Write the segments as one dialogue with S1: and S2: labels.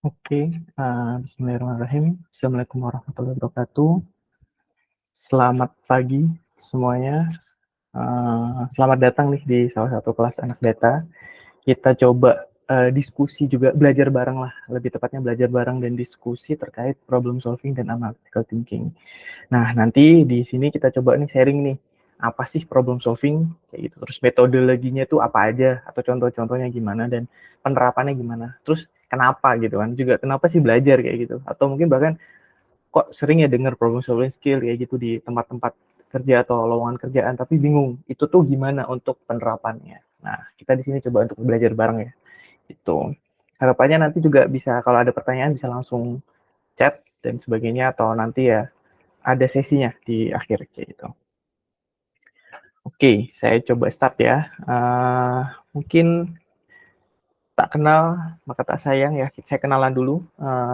S1: Oke, bismillahirrahmanirrahim. Assalamualaikum warahmatullahi wabarakatuh. Selamat pagi semuanya. Selamat datang nih di salah satu kelas anak data. Kita coba diskusi juga, belajar bareng lah, lebih tepatnya belajar bareng dan diskusi terkait problem solving dan analytical thinking. Nah, nanti di sini kita coba nih sharing nih, apa sih problem solving, kayak gitu. Terus metodologinya tuh apa aja, atau contoh-contohnya gimana, dan penerapannya gimana. Terus kenapa gitu kan, juga kenapa sih belajar kayak gitu. Atau mungkin bahkan kok sering ya dengar problem solving skill kayak gitu di tempat-tempat kerja atau lowongan kerjaan, tapi bingung itu tuh gimana untuk penerapannya. Nah, kita di sini coba untuk belajar bareng ya. Itu. Harapannya nanti juga bisa kalau ada pertanyaan bisa langsung chat dan sebagainya, atau nanti ya ada sesinya di akhir kayak gitu. Oke, saya coba start ya. Mungkin tak kenal maka tak sayang ya. Saya kenalan dulu.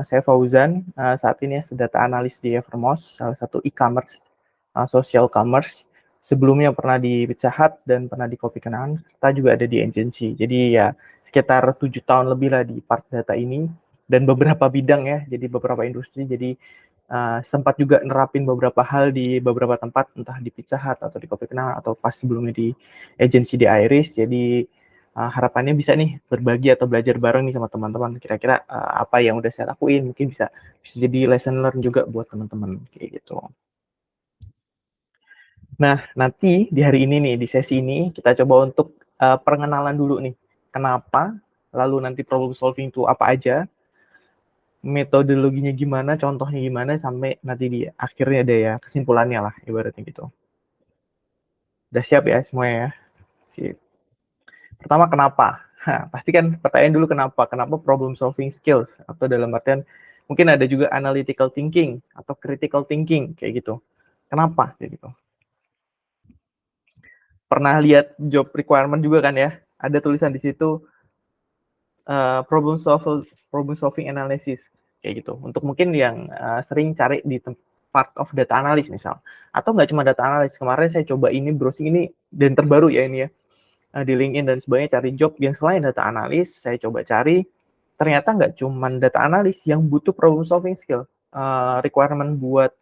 S1: Saya Fauzan. Saat ini data analis di Evermost, salah satu e-commerce, social commerce. Sebelumnya pernah di Pizza Hut dan pernah di Kopi Kenangan, serta juga ada di agency. Jadi ya sekitar 7 tahun lebih lah di part data ini, dan beberapa bidang ya, jadi beberapa industri. Jadi sempat juga nerapin beberapa hal di beberapa tempat, entah di Pizza Hut atau di Kopi Kenangan atau pas sebelumnya di agency di Iris. Jadi harapannya bisa nih berbagi atau belajar bareng nih sama teman-teman. Kira-kira apa yang udah saya lakuin mungkin bisa jadi lesson learn juga buat teman-teman kayak gitu. Nah, nanti di hari ini nih, di sesi ini kita coba untuk perkenalan dulu nih. Kenapa, lalu nanti problem solving itu apa aja, metodologinya gimana, contohnya gimana, sampai nanti di akhirnya ada ya kesimpulannya lah, ibaratnya gitu. Udah siap ya semuanya ya? Sip. Pertama, kenapa? Pasti kan pertanyaan dulu kenapa? Kenapa problem solving skills? Atau dalam artian mungkin ada juga analytical thinking atau critical thinking kayak gitu. Kenapa kayak gitu? Pernah lihat job requirement juga kan ya? Ada tulisan di situ problem solving analysis kayak gitu. Untuk mungkin yang sering cari di part of data analysis misal, atau nggak cuma data analysis. Kemarin saya coba ini browsing ini dan terbaru ya ini ya, di LinkedIn dan sebagainya, cari job yang selain data analis. Saya coba cari, ternyata nggak cuma data analis yang butuh problem solving skill. Requirement buat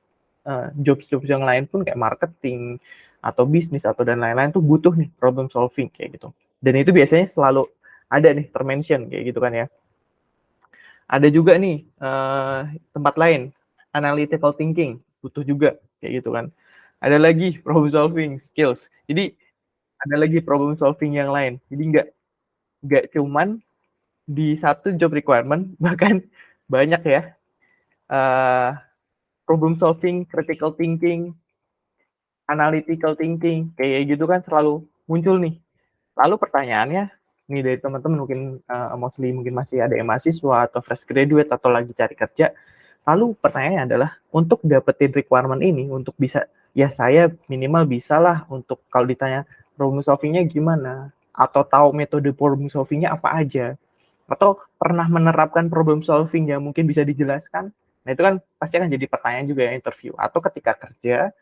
S1: jobs-jobs yang lain pun kayak marketing atau bisnis atau dan lain-lain tuh butuh nih problem solving kayak gitu. Dan itu biasanya selalu ada nih termention kayak gitu kan ya. Ada juga nih tempat lain, analytical thinking butuh juga kayak gitu kan. Ada lagi problem solving skills. Jadi ada lagi problem solving yang lain. Jadi nggak cuman di satu job requirement, bahkan banyak ya problem solving, critical thinking, analytical thinking kayak gitu kan selalu muncul nih. Lalu pertanyaannya nih dari teman-teman mungkin mostly mungkin masih ada yang mahasiswa atau fresh graduate atau lagi cari kerja. Lalu pertanyaannya adalah untuk dapetin requirement ini untuk bisa ya saya minimal bisa lah untuk kalau ditanya problem solvingnya gimana atau tahu metode problem solvingnya apa aja atau pernah menerapkan problem solving yang mungkin bisa dijelaskan. Nah itu kan pasti akan jadi pertanyaan juga ya interview. Atau ketika kerja,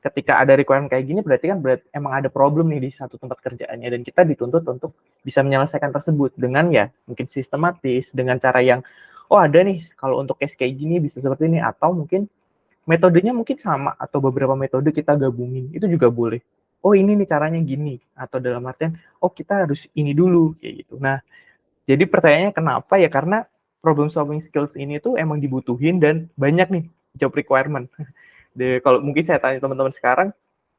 S1: ketika ada requirement kayak gini berarti kan emang ada problem nih di satu tempat kerjaannya dan kita dituntut untuk bisa menyelesaikan tersebut dengan ya mungkin sistematis, dengan cara yang oh ada nih kalau untuk case kayak gini bisa seperti ini, atau mungkin metodenya mungkin sama atau beberapa metode kita gabungin itu juga boleh. Oh ini nih caranya gini, atau dalam artian oh kita harus ini dulu kayak gitu. Nah jadi pertanyaannya kenapa ya, karena problem solving skills ini tuh emang dibutuhin dan banyak nih job requirement. Kalau mungkin saya tanya teman-teman sekarang,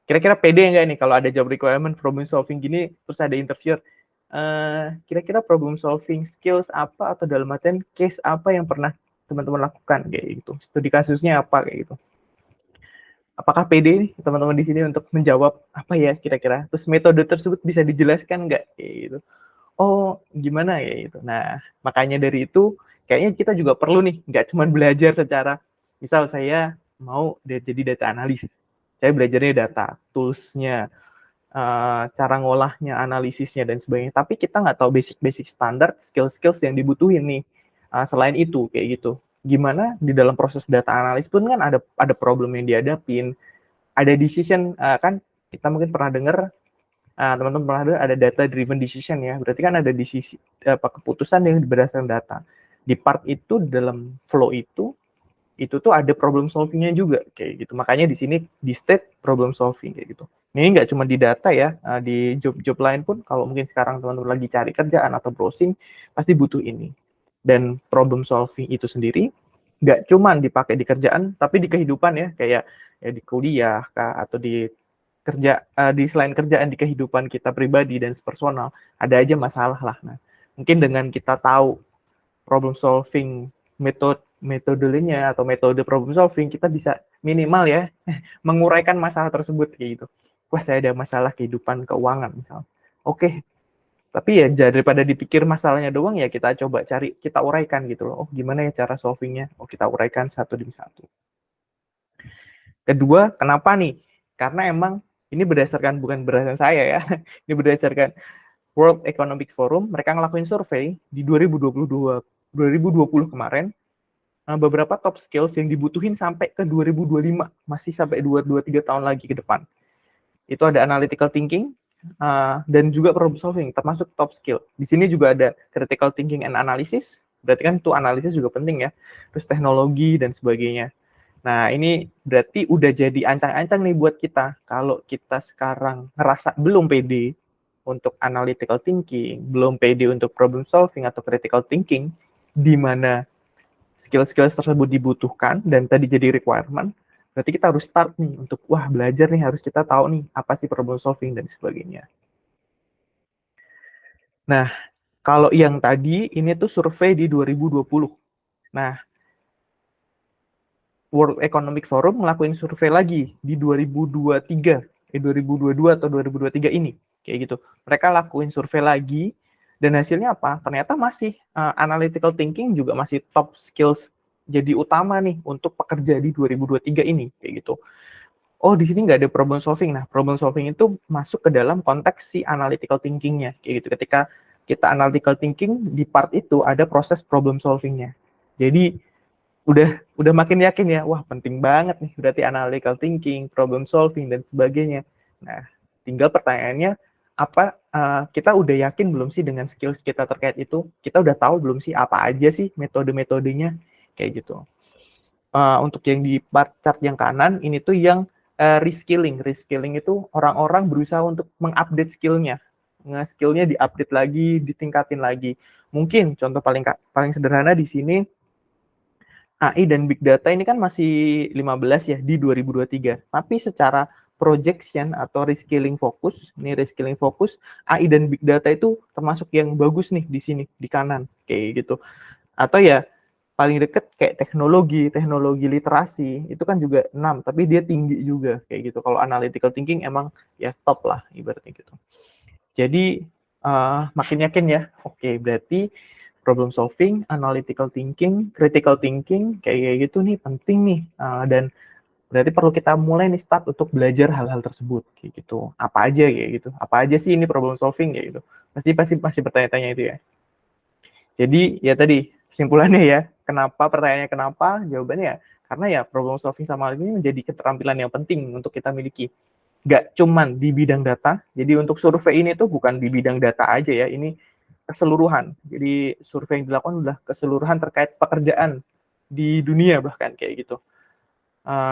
S1: kira-kira pede nggak nih kalau ada job requirement problem solving gini, terus ada interviewer, kira-kira problem solving skills apa atau dalam artian case apa yang pernah teman-teman lakukan kayak gitu, studi kasusnya apa kayak gitu. Apakah pede nih teman-teman di sini untuk menjawab apa ya kira-kira, terus metode tersebut bisa dijelaskan nggak kayak gitu. Oh gimana ya itu. Nah makanya dari itu kayaknya kita juga perlu nih nggak cuma belajar secara misal saya mau jadi data analis, saya belajarnya data toolsnya, cara ngolahnya, analisisnya dan sebagainya, tapi kita nggak tahu basic standar skills yang dibutuhin nih selain itu kayak gitu. Gimana di dalam proses data analis pun kan ada problem yang dihadapin, ada decision kan kita mungkin pernah dengar, teman-teman pernah dengar ada data driven decision ya, berarti kan ada keputusan yang berdasarkan data. di part itu dalam flow itu tuh ada problem solving-nya juga kayak gitu. Makanya di sini di state problem solving kayak gitu. Ini nggak cuma di data ya, di job-job lain pun kalau mungkin sekarang teman-teman lagi cari kerjaan atau browsing pasti butuh ini. Dan problem solving itu sendiri nggak cuma dipakai di kerjaan tapi di kehidupan ya, kayak ya di kuliah kah, atau di kerja di selain kerjaan di kehidupan kita pribadi dan personal ada aja masalah lah. Nah, mungkin dengan kita tahu problem solving metodenya atau metode problem solving, kita bisa minimal ya menguraikan masalah tersebut kayak gitu. Wah, saya ada masalah kehidupan keuangan misal. Oke, tapi ya daripada dipikir masalahnya doang ya kita coba cari, kita uraikan gitu loh. Oh, gimana ya cara solvingnya? Oh, kita uraikan satu demi satu. Kedua, kenapa nih? Karena emang ini berdasarkan, bukan berdasarkan saya ya, ini berdasarkan World Economic Forum. Mereka ngelakuin survei di 2020 kemarin, beberapa top skills yang dibutuhin sampai ke 2025, masih sampai 2-3 tahun lagi ke depan. Itu ada analytical thinking, dan juga problem solving, termasuk top skill. Di sini juga ada critical thinking and analysis, berarti kan itu analisis juga penting ya, terus teknologi dan sebagainya. Nah, ini berarti udah jadi ancang-ancang nih buat kita. Kalau kita sekarang ngerasa belum pede untuk analytical thinking, belum pede untuk problem solving atau critical thinking, di mana skill-skill tersebut dibutuhkan dan tadi jadi requirement, berarti kita harus start nih untuk, wah belajar nih, harus kita tahu nih apa sih problem solving dan sebagainya. Nah, kalau yang tadi, ini tuh survei di 2020. Nah, World Economic Forum ngelakuin survei lagi di 2022 atau 2023 ini, kayak gitu. Mereka lakuin survei lagi, dan hasilnya apa? Ternyata masih analytical thinking juga masih top skills jadi utama nih untuk pekerja di 2023 ini, kayak gitu. Oh, di sini nggak ada problem solving. Nah, problem solving itu masuk ke dalam konteks si analytical thinking-nya, kayak gitu. Ketika kita analytical thinking, di part itu ada proses problem solving-nya. Jadi udah makin yakin ya, wah penting banget nih berarti analytical thinking, problem solving dan sebagainya. Nah, tinggal pertanyaannya, apa kita udah yakin belum sih dengan skills kita terkait itu? Kita udah tahu belum sih apa aja sih metode-metodenya kayak gitu. Untuk yang di part chart yang kanan ini tuh yang reskilling. Reskilling itu orang-orang berusaha untuk mengupdate skillnya. Skillnya diupdate lagi, ditingkatin lagi. Mungkin contoh paling sederhana di sini, AI dan Big Data ini kan masih 15 ya di 2023. Tapi secara projection atau reskilling fokus, ini reskilling fokus, AI dan Big Data itu termasuk yang bagus nih di sini, di kanan, kayak gitu. Atau ya paling deket kayak teknologi literasi, itu kan juga 6, tapi dia tinggi juga, kayak gitu. Kalau analytical thinking emang ya top lah, ibaratnya gitu. Jadi, makin yakin ya, oke, berarti problem solving, analytical thinking, critical thinking, kayak gitu nih penting nih, dan berarti perlu kita mulai nih start untuk belajar hal-hal tersebut, kayak gitu. Apa aja kayak gitu, apa aja sih ini problem solving kayak gitu. Pasti bertanya-tanya itu ya. Jadi ya tadi kesimpulannya ya, pertanyaannya kenapa? Jawabannya ya karena ya problem solving sama hal ini menjadi keterampilan yang penting untuk kita miliki. Nggak cuman di bidang data, jadi untuk survei ini tuh bukan di bidang data aja ya, ini keseluruhan. Jadi survei yang dilakukan udah keseluruhan terkait pekerjaan di dunia bahkan kayak gitu.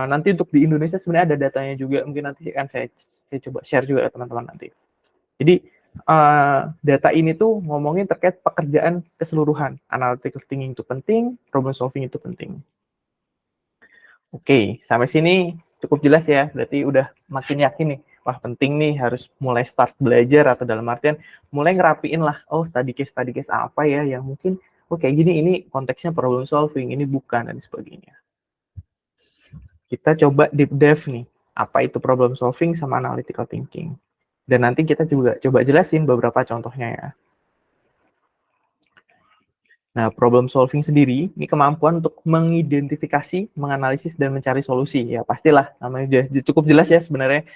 S1: Nanti untuk di Indonesia sebenarnya ada datanya juga, mungkin nanti akan saya coba share juga ke teman-teman nanti. Jadi data ini tuh ngomongin terkait pekerjaan keseluruhan. Analytical thinking itu penting, problem solving itu penting. Oke, sampai sini cukup jelas ya, berarti udah makin yakin nih, wah penting nih harus mulai start belajar, atau dalam artian mulai ngerapiin lah, oh study case apa ya yang mungkin, oh kayak gini, ini konteksnya problem solving, ini bukan, dan sebagainya. Kita coba deep dive nih, apa itu problem solving sama analytical thinking. Dan nanti kita juga coba jelasin beberapa contohnya ya. Nah, problem solving sendiri, ini kemampuan untuk mengidentifikasi, menganalisis, dan mencari solusi. Ya, pastilah, namanya cukup jelas ya sebenarnya.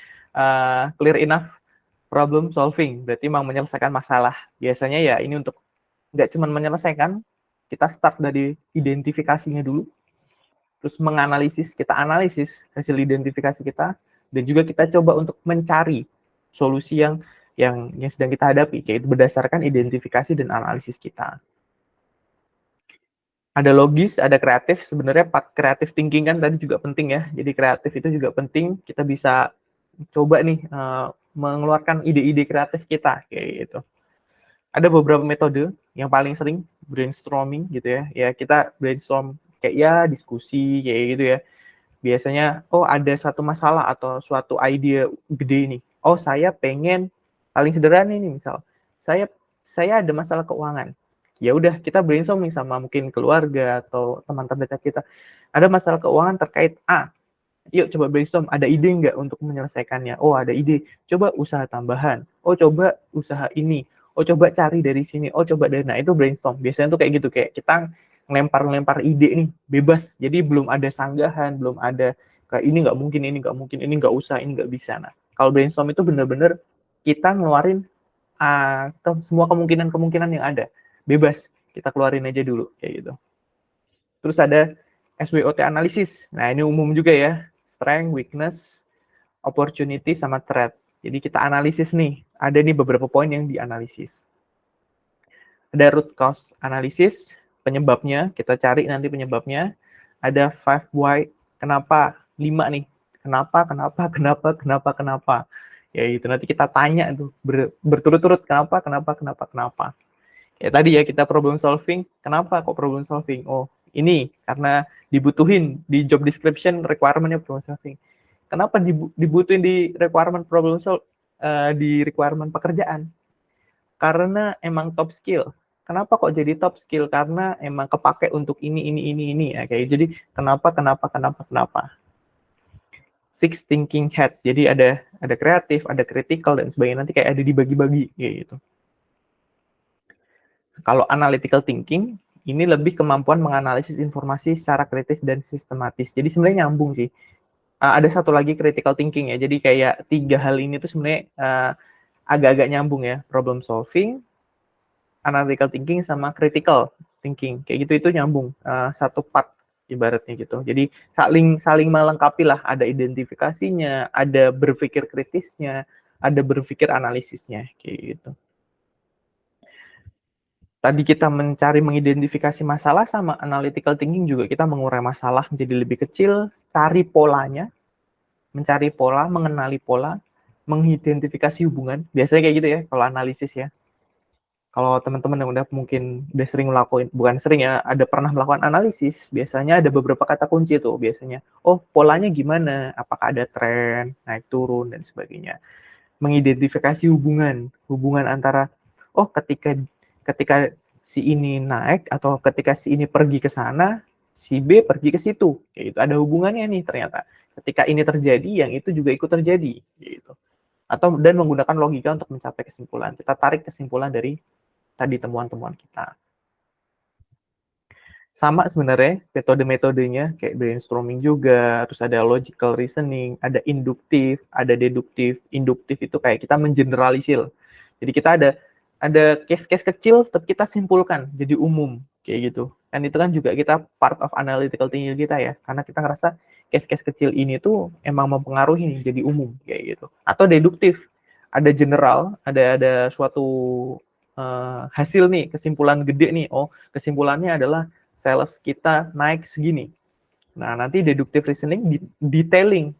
S1: Clear enough problem solving, berarti memang menyelesaikan masalah. Biasanya ya ini untuk nggak cuma menyelesaikan, kita start dari identifikasinya dulu, terus menganalisis, kita analisis hasil identifikasi kita, dan juga kita coba untuk mencari solusi yang sedang kita hadapi, yaitu berdasarkan identifikasi dan analisis kita. Ada logis, ada kreatif. Sebenarnya part kreatif thinking kan tadi juga penting ya. Jadi kreatif itu juga penting. Kita bisa coba nih mengeluarkan ide-ide kreatif kita kayak gitu. Ada beberapa metode yang paling sering brainstorming gitu ya. Ya kita brainstorm kayak ya diskusi kayak gitu ya. Biasanya ada satu masalah atau suatu ide gede nih. Oh, saya pengen paling sederhana ini misal. Saya ada masalah keuangan. Ya udah kita brainstorming sama mungkin keluarga atau teman terdekat kita. Ada masalah keuangan terkait A. Yuk coba brainstorm, ada ide nggak untuk menyelesaikannya? Oh, ada ide. Coba usaha tambahan. Oh, coba usaha ini. Oh, coba cari dari sini. Oh, coba dari. Nah, itu brainstorm. Biasanya tuh kayak gitu. Kayak kita ngelempar-ngelempar ide nih, bebas. Jadi belum ada sanggahan, belum ada kayak ini nggak mungkin, ini nggak mungkin, ini nggak usah, ini nggak bisa. Nah, kalau brainstorm itu bener-bener kita ngeluarin semua kemungkinan-kemungkinan yang ada. Bebas. Kita keluarin aja dulu. Kayak gitu. Terus ada SWOT analisis. Nah, ini umum juga ya. Strength, weakness, opportunity, sama threat. Jadi kita analisis nih. Ada nih beberapa poin yang dianalisis. Ada root cause analysis, penyebabnya. Kita cari nanti penyebabnya. Ada 5 why, kenapa. 5 nih. Kenapa. Ya itu nanti kita tanya tuh berturut-turut kenapa. Ya tadi ya kita problem solving. Kenapa kok problem solving? Oh, ini karena dibutuhin di job description requirement-nya problem solving. Kenapa dibutuhin di requirement problem solve di requirement pekerjaan? Karena emang top skill. Kenapa kok jadi top skill? Karena emang kepake untuk ini ya kayak jadi kenapa. Six thinking heads. Jadi ada kreatif, ada critical dan sebagainya, nanti kayak ada dibagi-bagi kayak gitu. Kalau analytical thinking, ini lebih kemampuan menganalisis informasi secara kritis dan sistematis. Jadi sebenarnya nyambung sih. Ada satu lagi critical thinking ya. Jadi kayak 3 hal ini tuh sebenarnya agak-agak nyambung ya. Problem solving, analytical thinking, sama critical thinking. Kayak gitu itu nyambung. Satu part ibaratnya gitu. Jadi saling melengkapi lah. Ada identifikasinya, ada berpikir kritisnya, ada berpikir analisisnya. Kayak gitu. Tadi kita mencari mengidentifikasi masalah, sama analytical thinking juga kita mengurai masalah menjadi lebih kecil, cari polanya, mencari pola, mengenali pola, mengidentifikasi hubungan. Biasanya kayak gitu ya kalau analisis ya. Kalau teman-teman yang udah sering melakukan, bukan sering ya, ada pernah melakukan analisis, biasanya ada beberapa kata kunci tuh biasanya. Oh, polanya gimana? Apakah ada tren, naik turun dan sebagainya. Mengidentifikasi hubungan antara ketika si ini naik atau ketika si ini pergi ke sana, si B pergi ke situ. Kayak gitu. Ada hubungannya nih ternyata. Ketika ini terjadi, yang itu juga ikut terjadi. Gitu. Dan menggunakan logika untuk mencapai kesimpulan. Kita tarik kesimpulan dari tadi temuan-temuan kita. Sama sebenarnya metode-metodenya, kayak brainstorming juga, terus ada logical reasoning, ada induktif, ada deduktif. Induktif itu kayak kita mengeneralisir. Jadi kita ada case-case kecil, tapi kita simpulkan jadi umum, kayak gitu. Dan itu kan juga kita part of analytical thinking kita ya, karena kita ngerasa case-case kecil ini tuh emang mempengaruhi jadi umum, kayak gitu. Atau deduktif, ada general, ada suatu hasil nih, kesimpulan gede nih. Oh, kesimpulannya adalah sales kita naik segini. Nah, nanti deductive reasoning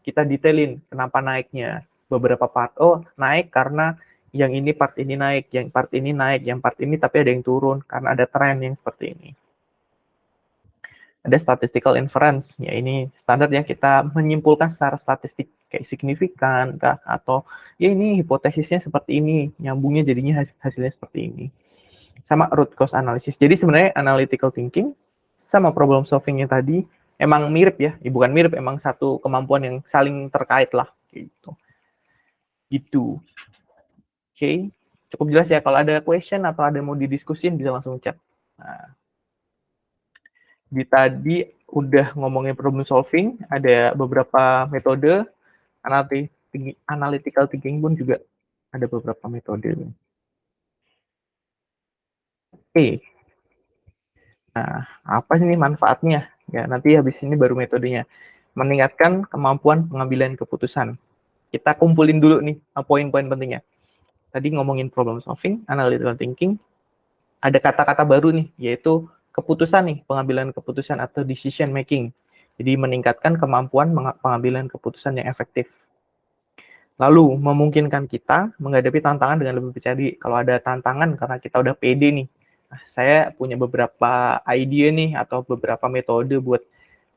S1: kita detailin kenapa naiknya. Beberapa part, naik karena yang ini part ini naik, yang part ini naik, yang part ini tapi ada yang turun karena ada tren yang seperti ini. Ada statistical inference, ya ini standar ya, kita menyimpulkan secara statistik kayak signifikan kah, atau ya ini hipotesisnya seperti ini, nyambungnya jadinya hasilnya seperti ini. Sama root cause analysis. Jadi sebenarnya analytical thinking sama problem solvingnya tadi emang mirip ya, bukan mirip, emang satu kemampuan yang saling terkait lah gitu. Gitu. Oke, cukup jelas ya. Kalau ada question atau ada mau didiskusin bisa langsung chat. Nah, tadi udah ngomongin problem solving, ada beberapa metode, analytical thinking pun juga ada beberapa metode. Oke. Nah, apa sih ini manfaatnya? Ya, nanti habis ini baru metodenya. Meningkatkan kemampuan pengambilan keputusan. Kita kumpulin dulu nih poin-poin pentingnya. Tadi ngomongin problem solving, analytical thinking, ada kata-kata baru nih, yaitu keputusan nih, pengambilan keputusan atau decision making. Jadi meningkatkan kemampuan pengambilan keputusan yang efektif. Lalu memungkinkan kita menghadapi tantangan dengan lebih percaya diri. Kalau ada tantangan karena kita udah pede nih, nah, saya punya beberapa ide nih atau beberapa metode buat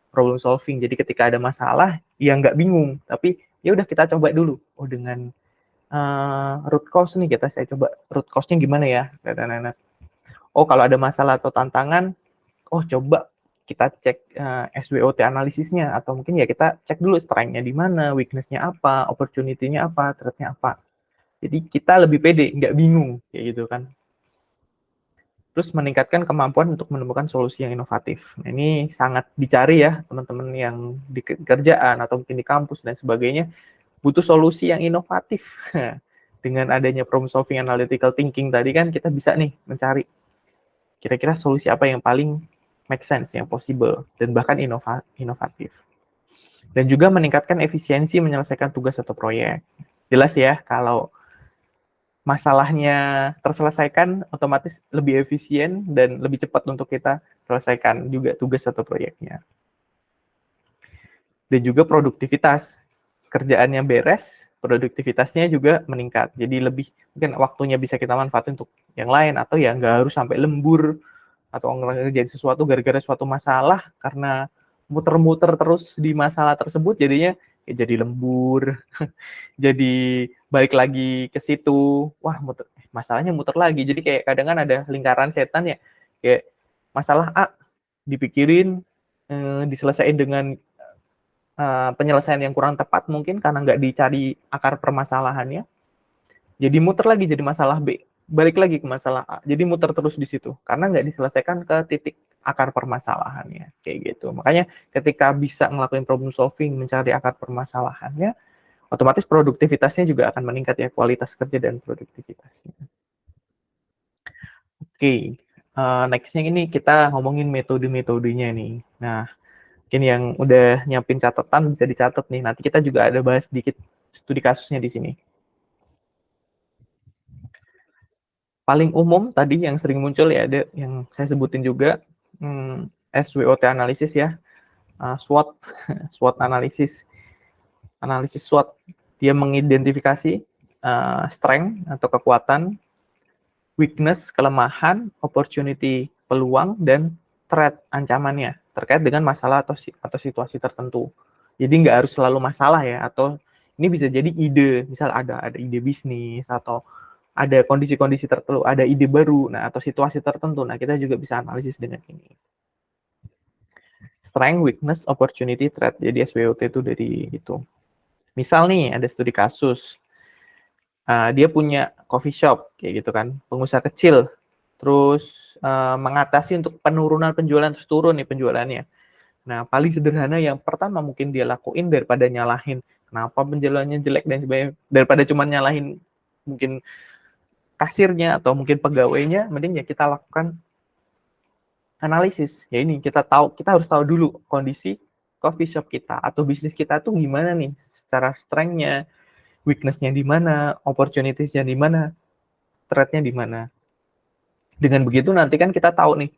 S1: problem solving. Jadi ketika ada masalah, ya nggak bingung, tapi ya udah kita coba dulu. Oh dengan root cause nih, saya coba root cause-nya gimana ya. Oh kalau ada masalah atau tantangan, oh coba kita cek SWOT analisisnya, atau mungkin ya kita cek dulu strength-nya di mana, weakness-nya apa, opportunity-nya apa, threat-nya apa. Jadi kita lebih pede, nggak bingung kayak gitu kan. Terus meningkatkan kemampuan untuk menemukan solusi yang inovatif. Nah, ini sangat dicari ya teman-teman yang di kerjaan atau mungkin di kampus dan sebagainya, butuh solusi yang inovatif. Dengan adanya problem solving analytical thinking tadi kan kita bisa nih mencari kira-kira solusi apa yang paling make sense, yang possible, dan bahkan inovatif. Dan juga meningkatkan efisiensi menyelesaikan tugas atau proyek. Jelas ya, kalau masalahnya terselesaikan, otomatis lebih efisien dan lebih cepat untuk kita selesaikan juga tugas atau proyeknya. Dan juga produktivitas. Kerjaannya beres, produktivitasnya juga meningkat. Jadi lebih, mungkin waktunya bisa kita manfaatin untuk yang lain, atau ya nggak harus sampai lembur, atau ngerjain sesuatu gara-gara suatu masalah, karena muter-muter terus di masalah tersebut, jadinya ya jadi lembur, jadi balik lagi ke situ, wah masalahnya muter lagi. Jadi kayak kadang kan ada lingkaran setan ya, kayak masalah A dipikirin, diselesaikan dengan penyelesaian yang kurang tepat mungkin karena nggak dicari akar permasalahannya. Jadi muter lagi jadi masalah B, balik lagi ke masalah A. Jadi muter terus di situ karena nggak diselesaikan ke titik akar permasalahannya kayak gitu. Makanya ketika bisa ngelakuin problem solving, mencari akar permasalahannya, otomatis produktivitasnya juga akan meningkat ya, kualitas kerja dan produktivitasnya. Oke, next-nya ini kita ngomongin metode-metodenya nih. Nah, mungkin yang udah nyiapin catatan bisa dicatat nih. Nanti kita juga ada bahas sedikit studi kasusnya di sini. Paling umum tadi yang sering muncul ya, ada yang saya sebutin juga, SWOT analisis ya, SWOT, SWOT analisis SWOT. Dia mengidentifikasi strength atau kekuatan, weakness, kelemahan, opportunity, peluang, dan threat, ancamannya terkait dengan masalah atau situasi tertentu. Jadi nggak harus selalu masalah ya, atau ini bisa jadi ide, misal ada ide bisnis, atau ada kondisi-kondisi tertentu, ada ide baru, nah atau situasi tertentu, nah kita juga bisa analisis dengan ini. Strength, weakness, opportunity, threat. Jadi SWOT itu dari itu. Misal nih ada studi kasus, dia punya coffee shop kayak gitu kan, pengusaha kecil, terus mengatasi untuk penurunan penjualan, terus turun nih penjualannya. Nah paling sederhana yang pertama mungkin dia lakuin, daripada nyalahin kenapa penjualannya jelek dan sebagainya, daripada cuma nyalahin mungkin kasirnya atau mungkin pegawainya, mending ya kita lakukan analisis. Ya ini kita harus tahu dulu kondisi coffee shop kita atau bisnis kita tuh gimana nih, secara strength-nya, weakness-nya di mana, opportunities-nya di mana, threat-nya di mana. Dengan begitu nanti kan kita tahu nih,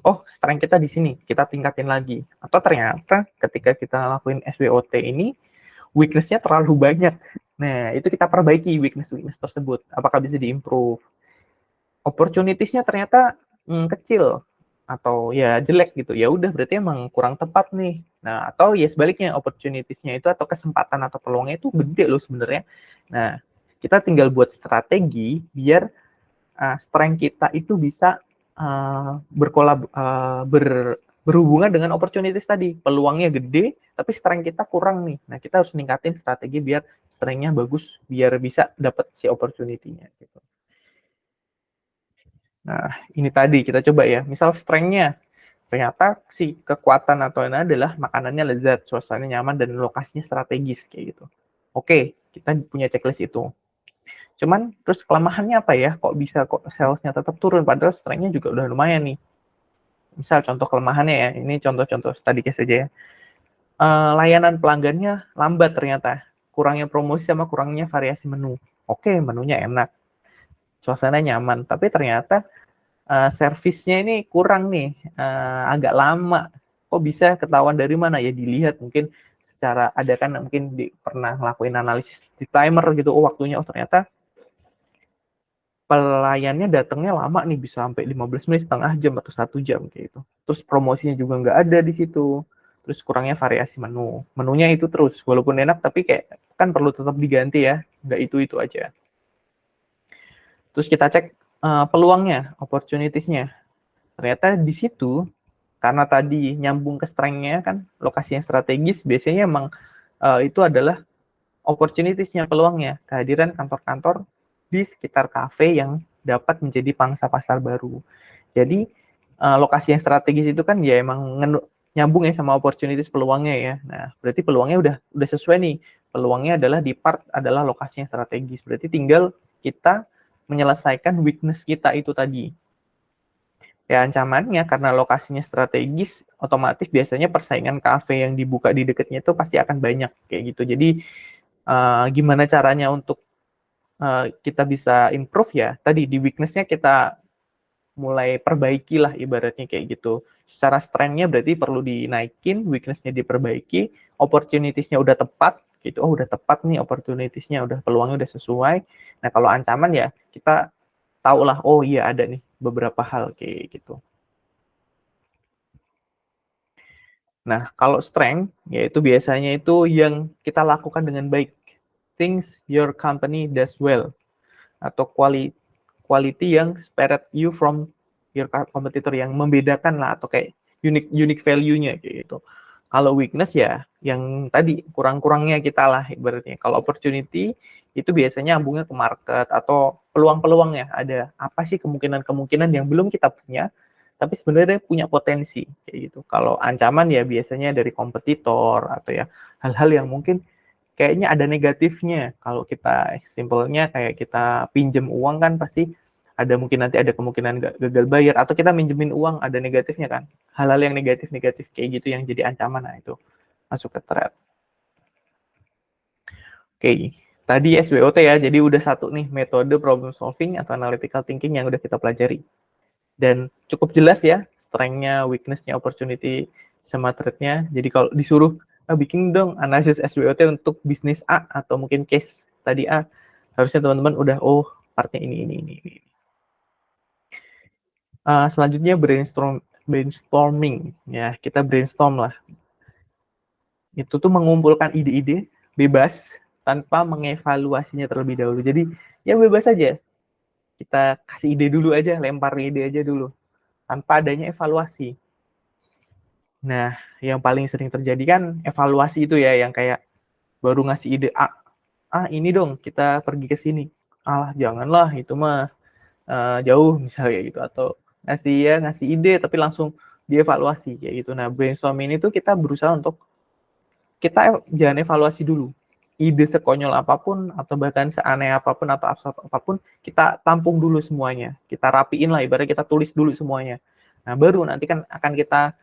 S1: oh strength kita di sini, kita tingkatin lagi. Atau ternyata ketika kita lakuin SWOT ini, weakness-nya terlalu banyak. Nah, itu kita perbaiki weakness-weakness tersebut. Apakah bisa diimprove? Opportunities-nya ternyata kecil atau ya jelek gitu. Ya udah berarti emang kurang tepat nih. Nah, atau ya sebaliknya, opportunities-nya itu atau kesempatan atau peluangnya itu gede loh sebenarnya. Nah, kita tinggal buat strategi biar strength kita itu bisa berhubungan dengan opportunities tadi. Peluangnya gede, tapi strength kita kurang nih. Nah, kita harus ningkatin strategi biar strength-nya bagus, biar bisa dapat si opportunity-nya gitu. Nah, ini tadi kita coba ya. Misal strength-nya, ternyata si kekuatan atau ini adalah makanannya lezat, suasananya nyaman, dan lokasinya strategis kayak gitu. Oke, kita punya checklist itu. Cuman terus kelemahannya apa ya? Kok bisa sales-nya tetap turun padahal strength-nya juga udah lumayan nih. Misal contoh kelemahannya ya, ini contoh-contoh study case aja ya. Layanan pelanggannya lambat ternyata. Kurangnya promosi sama kurangnya variasi menu. Oke, menunya enak, suasana nyaman, tapi ternyata servisnya ini kurang nih, agak lama. Kok bisa ketahuan dari mana? Ya dilihat mungkin secara ada kan mungkin pernah ngelakuin analisis di timer gitu, oh waktunya, oh ternyata pelayannya datangnya lama nih, bisa sampai 15 menit, setengah jam atau 1 jam kayak gitu. Terus promosinya juga nggak ada di situ. Terus kurangnya variasi menu. Menunya itu terus, walaupun enak tapi kayak kan perlu tetap diganti ya, nggak itu aja. Terus kita cek peluangnya, opportunities-nya. Ternyata di situ, karena tadi nyambung ke strength-nya kan, lokasi yang strategis, biasanya emang itu adalah opportunities-nya, peluangnya, kehadiran kantor-kantor di sekitar kafe yang dapat menjadi pangsa pasar baru. Jadi lokasi yang strategis itu kan ya emang nyambung ya sama opportunities, peluangnya ya. Nah, berarti peluangnya udah sesuai nih. Peluangnya adalah di part adalah lokasi yang strategis. Berarti tinggal kita menyelesaikan weakness kita itu tadi. Ya ancamannya karena lokasinya strategis, otomatis biasanya persaingan kafe yang dibuka di dekatnya itu pasti akan banyak kayak gitu. Jadi gimana caranya untuk kita bisa improve ya? Tadi di weakness-nya kita mulai perbaiki lah ibaratnya kayak gitu. Secara strength-nya berarti perlu dinaikin, weakness-nya diperbaiki, opportunities-nya udah tepat gitu. Oh udah tepat nih opportunities-nya, udah peluangnya udah sesuai. Nah kalau ancaman ya kita tahu lah, oh iya ada nih beberapa hal kayak gitu. Nah, kalau strength, yaitu biasanya itu yang kita lakukan dengan baik. Things your company does well. Atau quality yang separate you from your competitor, yang membedakan lah, atau kayak unique value-nya kayak gitu. Kalau weakness ya, yang tadi kurang-kurangnya kita lah ibaratnya. Kalau opportunity, itu biasanya nyambungnya ke market atau peluang-peluangnya. Ada apa sih kemungkinan-kemungkinan yang belum kita punya, tapi sebenarnya punya potensi kayak gitu. Kalau ancaman ya biasanya dari kompetitor atau ya hal-hal yang mungkin kayaknya ada negatifnya. Kalau kita simpelnya kayak kita pinjam uang kan pasti ada mungkin nanti ada kemungkinan gagal bayar, atau kita minjemin uang ada negatifnya kan. Hal-hal yang negatif kayak gitu yang jadi ancaman, nah itu masuk ke threat. Oke, tadi SWOT ya, jadi udah satu nih metode problem solving atau analytical thinking yang udah kita pelajari. Dan cukup jelas ya, strength-nya, weakness-nya, opportunity, sama threat-nya. Jadi kalau disuruh bikin dong analisis SWOT untuk bisnis A atau mungkin case tadi A, harusnya teman-teman udah, oh partnya ini. Selanjutnya brainstorming. Ya, kita brainstorm lah. Itu tuh mengumpulkan ide-ide bebas tanpa mengevaluasinya terlebih dahulu. Jadi ya bebas aja. Kita kasih ide dulu aja, lempar ide aja dulu. Tanpa adanya evaluasi. Nah, yang paling sering terjadi kan evaluasi itu ya, yang kayak baru ngasih ide A, ini dong kita pergi ke sini. Janganlah itu mah jauh misalnya gitu, atau ngasih ide tapi langsung dievaluasi kayak gitu. Nah, brainstorming itu kita berusaha untuk kita jangan evaluasi dulu. Ide sekonyol apapun atau bahkan seaneh apapun atau absurd apapun, kita tampung dulu semuanya. Kita rapiin lah, ibaratnya kita tulis dulu semuanya. Nah, baru nanti kan akan kita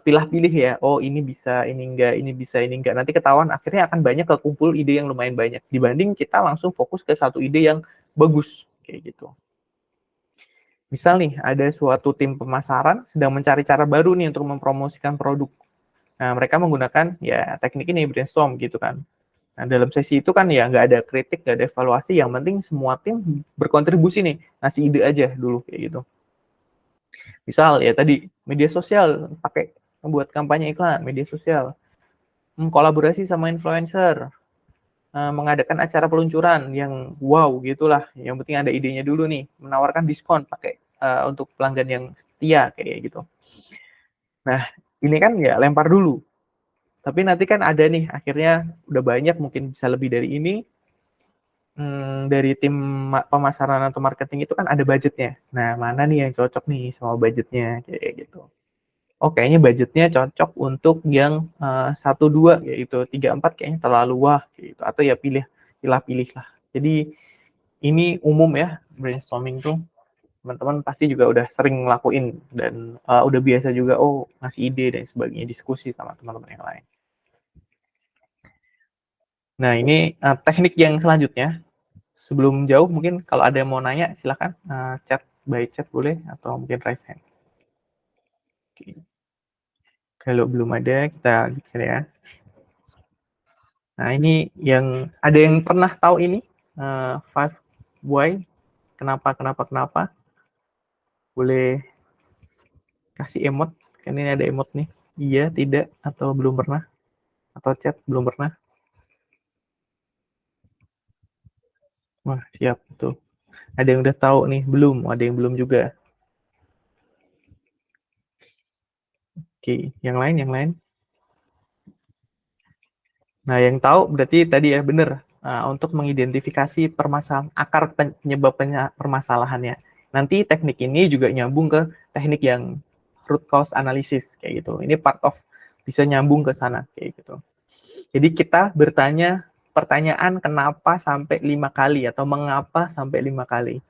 S1: pilih-pilih ya, oh ini bisa, ini enggak, ini bisa, ini enggak. Nanti ketahuan akhirnya akan banyak kekumpul ide yang lumayan banyak, dibanding kita langsung fokus ke satu ide yang bagus, kayak gitu. Misal nih, ada suatu tim pemasaran sedang mencari cara baru nih untuk mempromosikan produk. Nah, mereka menggunakan ya teknik ini, brainstorm gitu kan. Nah, dalam sesi itu kan ya nggak ada kritik, nggak ada evaluasi, yang penting semua tim berkontribusi nih, ngasih ide aja dulu, kayak gitu. Misal ya tadi media sosial, pakai membuat kampanye iklan media sosial, kolaborasi sama influencer, mengadakan acara peluncuran yang wow gitulah, yang penting ada idenya dulu nih, menawarkan diskon pakai untuk pelanggan yang setia kayak gitu. Nah ini kan ya lempar dulu, tapi nanti kan ada nih akhirnya udah banyak, mungkin bisa lebih dari ini, dari tim pemasaran atau marketing itu kan ada budgetnya. Nah mana nih yang cocok nih sama budgetnya kayak gitu. Oh kayaknya budgetnya cocok untuk yang 1-2, yaitu 3-4 kayaknya terlalu wah gitu, atau ya pilih lah. Jadi ini umum ya, brainstorming tuh teman-teman pasti juga udah sering ngelakuin dan udah biasa juga, oh ngasih ide dan sebagainya, diskusi sama teman-teman yang lain. Nah ini teknik yang selanjutnya. Sebelum jauh mungkin kalau ada yang mau nanya silahkan chat by chat boleh, atau mungkin raise hand. Oke. Kalau belum ada, kita lanjutkan ya. Nah, ini yang ada yang pernah tahu ini? 5 why? Kenapa? Boleh kasih emot. Kan ini ada emot nih. Iya, tidak, atau belum pernah. Atau chat, belum pernah. Wah, siap. Tuh. Ada yang udah tahu nih? Belum. Ada yang belum juga. Oke, yang lain. Nah, yang tahu berarti tadi ya benar, untuk mengidentifikasi akar penyebab permasalahannya. Nanti teknik ini juga nyambung ke teknik yang root cause analysis kayak gitu. Ini part of bisa nyambung ke sana kayak gitu. Jadi kita bertanya pertanyaan kenapa sampai 5 kali atau mengapa sampai 5 kali.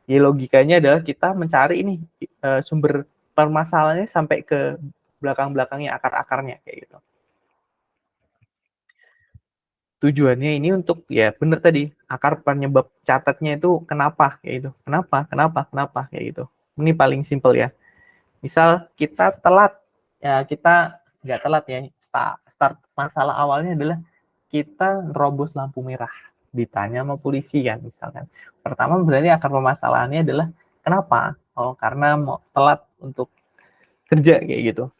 S1: Ya logikanya adalah kita mencari ini sumber permasalahannya sampai ke belakang-belakangnya, akar-akarnya kayak gitu. Tujuannya ini untuk ya benar tadi akar penyebab catatnya itu kenapa kayak gitu, kenapa kayak gitu. Ini paling simpel ya. Misal kita telat, ya kita nggak telat ya, start masalah awalnya adalah kita nerobos lampu merah, ditanya sama polisi kan misalkan. Pertama berarti akar permasalahannya adalah kenapa? Oh karena mau telat untuk kerja kayak gitu.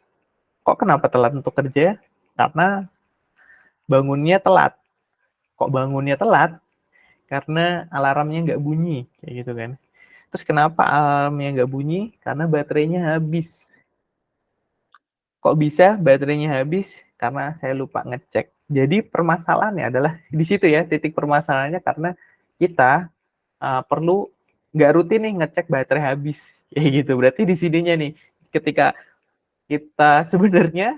S1: Kok kenapa telat untuk kerja? Karena bangunnya telat. Kok bangunnya telat? Karena alarmnya nggak bunyi kayak gitu kan. Terus kenapa alarmnya nggak bunyi? Karena baterainya habis. Kok bisa baterainya habis? Karena saya lupa ngecek. Jadi permasalahannya adalah di situ ya, titik permasalahannya karena kita perlu nggak rutin nih ngecek baterai habis kayak gitu. Berarti di sininya nih ketika kita sebenarnya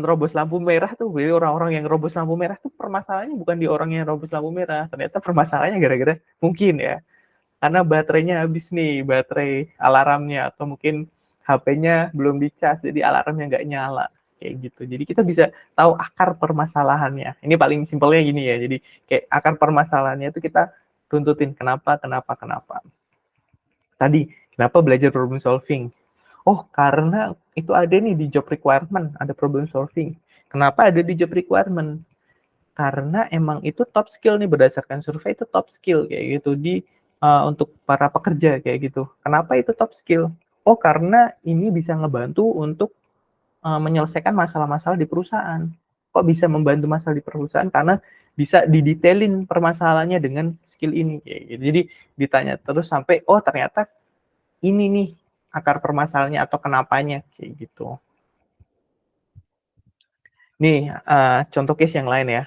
S1: robos lampu merah tuh, jadi orang-orang yang robos lampu merah tuh permasalahannya bukan di orang yang robos lampu merah, ternyata permasalahannya gara-gara mungkin ya karena baterainya habis nih, baterai alarmnya, atau mungkin HP-nya belum dicas, jadi alarmnya nggak nyala. Kayak gitu. Jadi kita bisa tahu akar permasalahannya. Ini paling simpelnya gini ya, jadi kayak akar permasalahannya itu kita tuntutin kenapa. Tadi, kenapa belajar problem solving? Oh, karena itu ada nih di job requirement, ada problem solving. Kenapa ada di job requirement? Karena emang itu top skill nih berdasarkan survei itu top skill kayak gitu di untuk para pekerja kayak gitu. Kenapa itu top skill? Oh, karena ini bisa ngebantu untuk menyelesaikan masalah-masalah di perusahaan. Kok bisa membantu masalah di perusahaan? Karena bisa didetailin permasalahannya dengan skill ini kayak gitu. Jadi ditanya terus sampai oh ternyata ini nih akar permasalahannya atau kenapanya kayak gitu. Nih contoh case yang lain ya.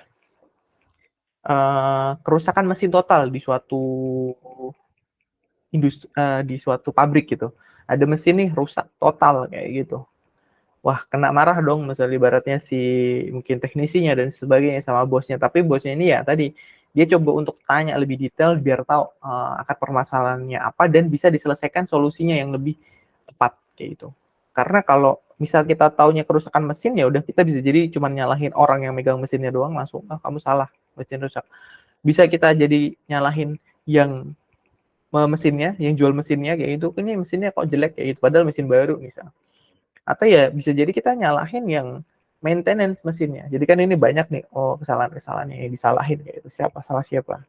S1: Kerusakan mesin total di suatu industri, di suatu pabrik gitu. Ada mesin nih rusak total kayak gitu. Wah, kena marah dong misalnya ibaratnya si mungkin teknisinya dan sebagainya sama bosnya. Tapi bosnya ini ya tadi dia coba untuk tanya lebih detail biar tahu akar permasalahannya apa dan bisa diselesaikan solusinya yang lebih tepat kayak gitu. Karena kalau misal kita taunya kerusakan mesin ya udah kita bisa jadi cuma nyalahin orang yang megang mesinnya doang langsung kamu salah mesin rusak. Bisa kita jadi nyalahin yang mesinnya, yang jual mesinnya kayak gitu, ini mesinnya kok jelek kayak gitu, padahal mesin baru misal. Atau ya bisa jadi kita nyalahin yang maintenance mesinnya. Jadi kan ini banyak nih, oh kesalahan-kesalahan yang disalahin kayak gitu, salah siapa.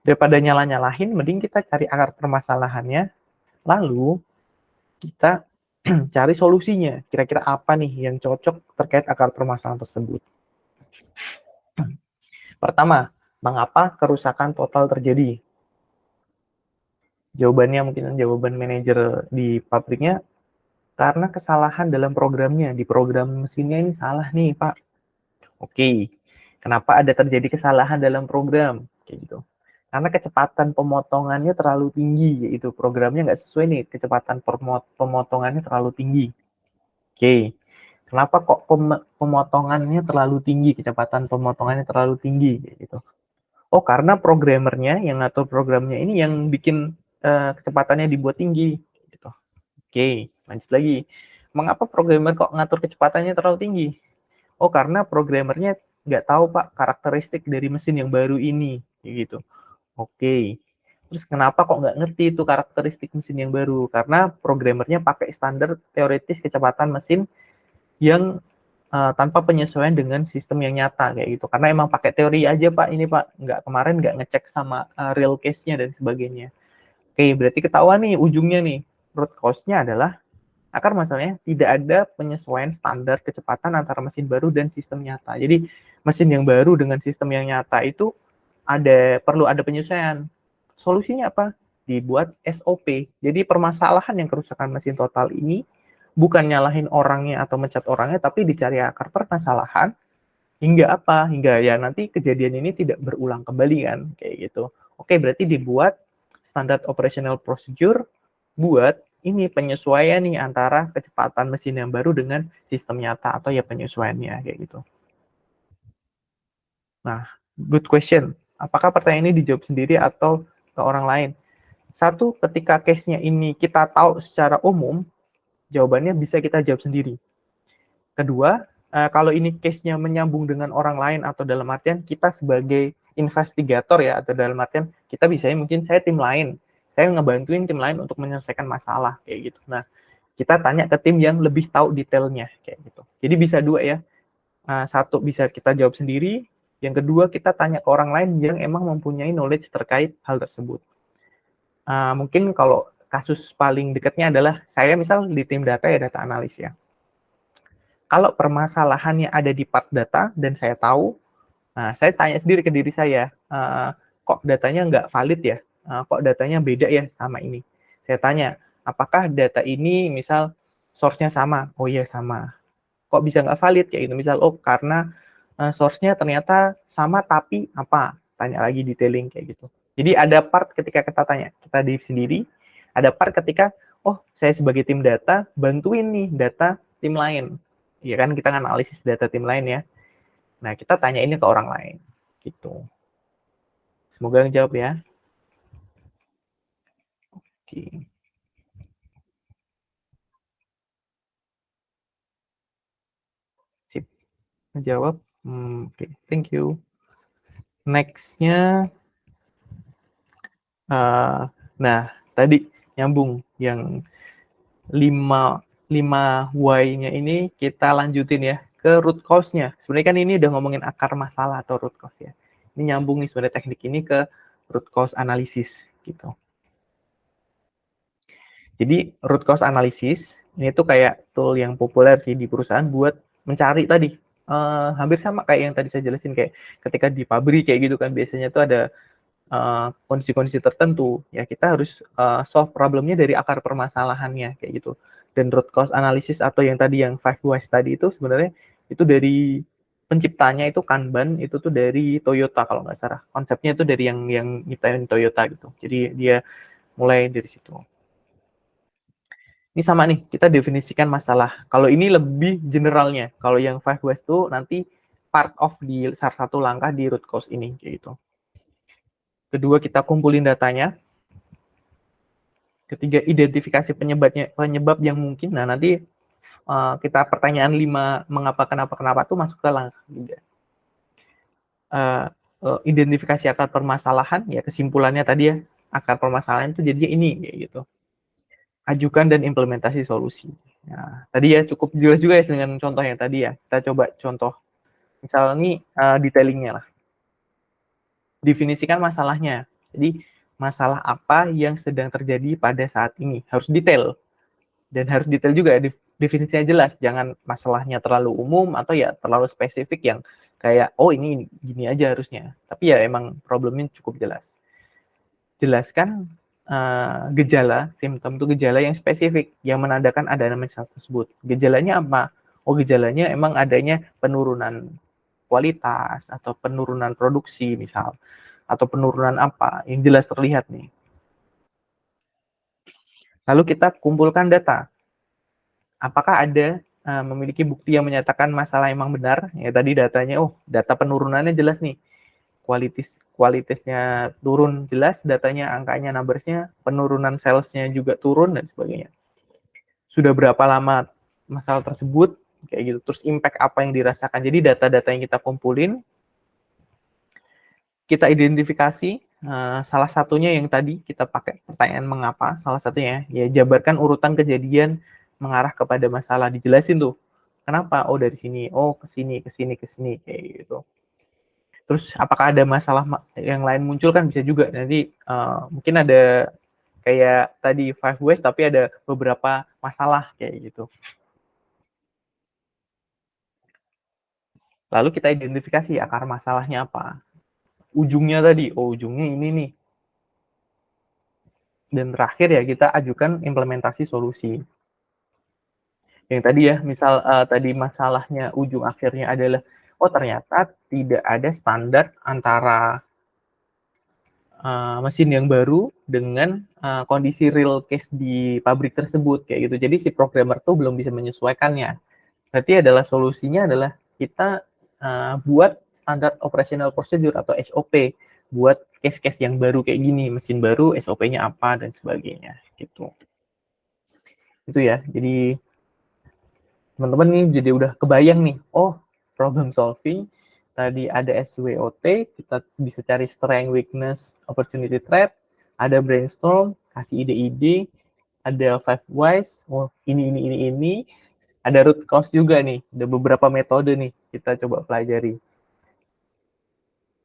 S1: Daripada nyalahin, mending kita cari akar permasalahannya, lalu kita cari solusinya. Kira-kira apa nih yang cocok terkait akar permasalahan tersebut. Pertama, mengapa kerusakan total terjadi? Jawabannya mungkin jawaban manajer di pabriknya karena kesalahan dalam programnya. Di program mesinnya ini salah nih, Pak. Oke. Kenapa ada terjadi kesalahan dalam program? Kayak gitu. Karena kecepatan pemotongannya terlalu tinggi, yaitu programnya nggak sesuai nih, kecepatan pemotongannya terlalu tinggi. Oke. Kenapa kok pemotongannya terlalu tinggi, kecepatan pemotongannya terlalu tinggi? Kayak gitu. Oh, karena programmernya yang ngatur programnya ini yang bikin kecepatannya dibuat tinggi. Gitu. Oke, lanjut lagi. Mengapa programmer kok ngatur kecepatannya terlalu tinggi? Oh, karena programmernya nggak tahu, Pak, karakteristik dari mesin yang baru ini. Gitu. Oke. Terus kenapa kok nggak ngerti itu karakteristik mesin yang baru? Karena programmernya pakai standar teoritis kecepatan mesin yang tanpa penyesuaian dengan sistem yang nyata kayak gitu. Karena emang pakai teori aja Pak, ini Pak, kemarin nggak ngecek sama real case-nya dan sebagainya. Oke, berarti ketahuan nih ujungnya nih, root cause-nya adalah akar masalahnya tidak ada penyesuaian standar kecepatan antara mesin baru dan sistem nyata. Jadi mesin yang baru dengan sistem yang nyata itu perlu ada penyesuaian. Solusinya apa? Dibuat SOP. Jadi permasalahan yang kerusakan mesin total ini bukan nyalahin orangnya atau mencat orangnya, tapi dicari akar permasalahan hingga apa? Hingga ya nanti kejadian ini tidak berulang kembali kan, kayak gitu. Oke, berarti dibuat standar operational procedure buat ini penyesuaian nih antara kecepatan mesin yang baru dengan sistem nyata atau ya penyesuaiannya kayak gitu. Nah, good question. Apakah pertanyaan ini dijawab sendiri atau ke orang lain? Satu, ketika case-nya ini kita tahu secara umum, jawabannya bisa kita jawab sendiri. Kedua, kalau ini case-nya menyambung dengan orang lain atau dalam artian kita sebagai investigator ya, atau dalam artian kita bisa mungkin saya tim lain, saya ngebantuin tim lain untuk menyelesaikan masalah kayak gitu. Nah, kita tanya ke tim yang lebih tahu detailnya kayak gitu. Jadi bisa dua ya. Satu bisa kita jawab sendiri, yang kedua kita tanya ke orang lain yang emang mempunyai knowledge terkait hal tersebut. Mungkin kalau kasus paling dekatnya adalah saya misal di tim data ya, data analis ya. Kalau permasalahannya ada di part data dan saya tahu, saya tanya sendiri ke diri saya, kok datanya nggak valid ya? Kok datanya beda ya sama ini? Saya tanya, apakah data ini misal source-nya sama? Oh iya sama. Kok bisa nggak valid kayak gitu? Misal, oh karena source-nya ternyata sama tapi apa? Tanya lagi detailing kayak gitu. Jadi ada part ketika kita tanya, kita diri sendiri, ada part ketika, oh saya sebagai tim data, bantuin nih data tim lain. Ya kan kita analisis data tim lain ya. Nah, kita tanya ini ke orang lain. Gitu. Semoga ngejawab ya. Oke. Sip. Ngejawab. Oke. Thank you. Next-nya, nah, tadi nyambung yang 5 why-nya ini kita lanjutin ya ke root cause-nya. Sebenarnya kan ini udah ngomongin akar masalah atau root cause ya. Ini nyambung nih sebenarnya teknik ini ke root cause analysis gitu. Jadi root cause analysis ini tuh kayak tool yang populer sih di perusahaan buat mencari tadi. Hampir sama kayak yang tadi saya jelasin, kayak ketika di pabrik kayak gitu kan biasanya tuh ada kondisi-kondisi tertentu ya, kita harus solve problemnya dari akar permasalahannya kayak gitu. Dan root cause analysis atau yang tadi yang 5 whys tadi itu sebenarnya itu dari penciptanya itu Kanban, itu tuh dari Toyota kalau nggak salah. Konsepnya itu dari yang nyiptain Toyota gitu. Jadi dia mulai dari situ. Ini sama nih, kita definisikan masalah. Kalau ini lebih generalnya. Kalau yang 5 whys itu nanti part of di salah satu langkah di root cause ini kayak gitu. Kedua, kita kumpulin datanya. Ketiga, identifikasi penyebab yang mungkin. Nah, nanti kita pertanyaan 5 mengapa kenapa tuh masuk ke langkah 3. Identifikasi akar permasalahan, ya kesimpulannya tadi ya, akar permasalahan itu jadinya ini kayak gitu. Ajukan dan implementasi solusi. Nah, tadi ya cukup jelas juga ya dengan contoh yang tadi ya. Kita coba contoh. Misal ini detailingnya lah. Definisikan masalahnya. Jadi masalah apa yang sedang terjadi pada saat ini. Harus detail. Dan harus detail juga, definisinya jelas. Jangan masalahnya terlalu umum atau ya terlalu spesifik yang kayak, oh ini gini aja harusnya. Tapi ya emang problemnya cukup jelas. Jelaskan gejala, simptom itu gejala yang spesifik yang menandakan adanya masalah tersebut. Gejalanya apa? Oh, gejalanya emang adanya penurunan kualitas atau penurunan produksi misal, atau penurunan apa yang jelas terlihat nih. Lalu kita kumpulkan data. Apakah ada memiliki bukti yang menyatakan masalah emang benar? Ya tadi datanya, oh data penurunannya jelas nih. Kualitasnya turun jelas, datanya, angkanya, numbersnya, penurunan salesnya juga turun, dan sebagainya. Sudah berapa lama masalah tersebut, kayak gitu. Terus impact apa yang dirasakan. Jadi data-data yang kita kumpulin, kita identifikasi, Salah satunya yang tadi kita pakai pertanyaan mengapa, salah satunya ya jabarkan urutan kejadian mengarah kepada masalah, dijelasin tuh. Kenapa? Oh dari sini, oh ke sini, ke sini, ke sini kayak gitu. Terus apakah ada masalah yang lain muncul kan bisa juga nanti mungkin ada kayak tadi 5 ways tapi ada beberapa masalah kayak gitu. Lalu kita identifikasi akar masalahnya apa. Ujungnya tadi, oh ujungnya ini nih. Dan terakhir ya kita ajukan implementasi solusi. Yang tadi ya, misal tadi masalahnya ujung akhirnya adalah, oh ternyata tidak ada standar antara mesin yang baru dengan kondisi real case di pabrik tersebut kayak gitu. Jadi si programmer tuh belum bisa menyesuaikannya. Berarti adalah solusinya adalah kita buat standar operational procedure atau SOP buat case-case yang baru kayak gini, mesin baru, SOP-nya apa dan sebagainya gitu. Itu ya. Jadi teman-teman nih jadi udah kebayang nih, oh problem solving tadi ada SWOT, kita bisa cari strength, weakness, opportunity, threat, ada brainstorm, kasih ide-ide, ada 5 whys, oh ini, ada root cause juga nih, ada beberapa metode nih kita coba pelajari.